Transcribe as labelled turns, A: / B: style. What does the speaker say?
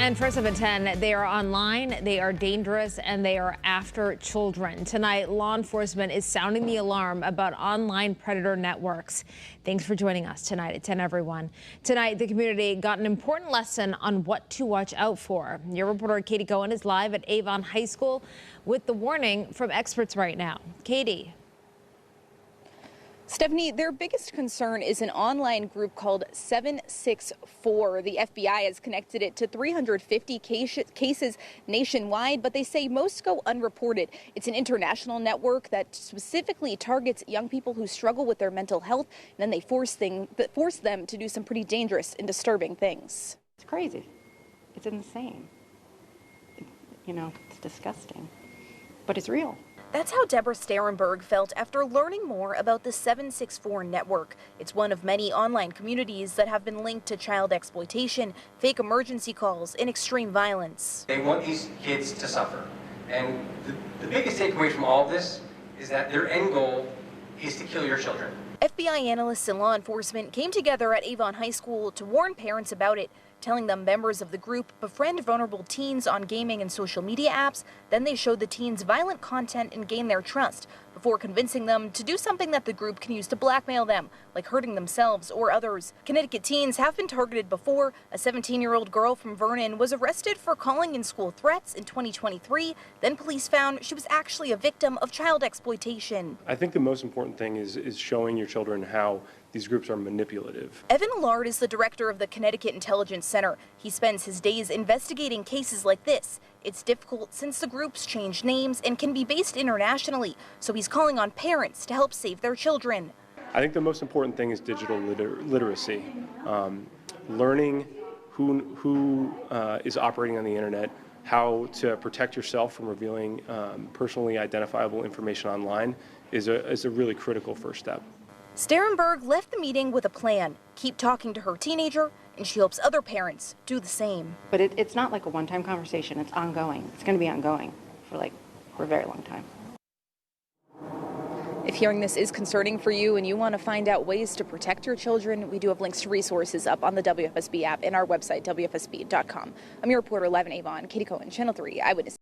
A: And first up at 10, they are online, they are dangerous, and they are after children. Tonight, law enforcement is sounding the alarm about online predator networks. Thanks for joining us tonight at 10, everyone. Tonight, the community got an important lesson on what to watch out for. Your reporter, Katie Cohen, is live at Avon High School with the warning from experts right now. Katie.
B: Stephanie, their biggest concern is an online group called 764. The FBI has connected it to 350 cases nationwide, but they say most go unreported. It's an international network that specifically targets young people who struggle with their mental health, and then they force them to do some pretty dangerous and disturbing things.
C: It's crazy. It's insane. It's disgusting, but it's real.
B: That's how Deborah Sterenberg felt after learning more about the 764 network. It's one of many online communities that have been linked to child exploitation, fake emergency calls, and extreme violence.
D: They want these kids to suffer. And the biggest takeaway from all of this is that their end goal is to kill your children.
B: FBI analysts and law enforcement came together at Avon High School to warn parents about it, telling them members of the group befriend vulnerable teens on gaming and social media apps. Then they show the teens violent content and gain their trust before convincing them to do something that the group can use to blackmail them, like hurting themselves or others. Connecticut teens have been targeted before. A 17-year-old girl from Vernon was arrested for calling in school threats in 2023. Then police found she was actually a victim of child exploitation.
E: I think the most important thing is showing your children how these groups are manipulative.
B: Evan Allard is the director of the Connecticut Intelligence Center. He spends his days investigating cases like this. It's difficult since the groups change names and can be based internationally, so he's calling on parents to help save their children.
E: I think the most important thing is digital literacy. Learning who is operating on the internet, how to protect yourself from revealing personally identifiable information online is a really critical first step.
B: Sterenberg left the meeting with a plan: keep talking to her teenager, and she hopes other parents do the same.
C: But it's not like a one-time conversation. It's ongoing. It's going to be ongoing for a very long time.
B: If hearing this is concerning for you and you want to find out ways to protect your children, we do have links to resources up on the WFSB app and our website, WFSB.com. I'm your reporter live in Avon, Katie Cohen, Channel 3 Eyewitness.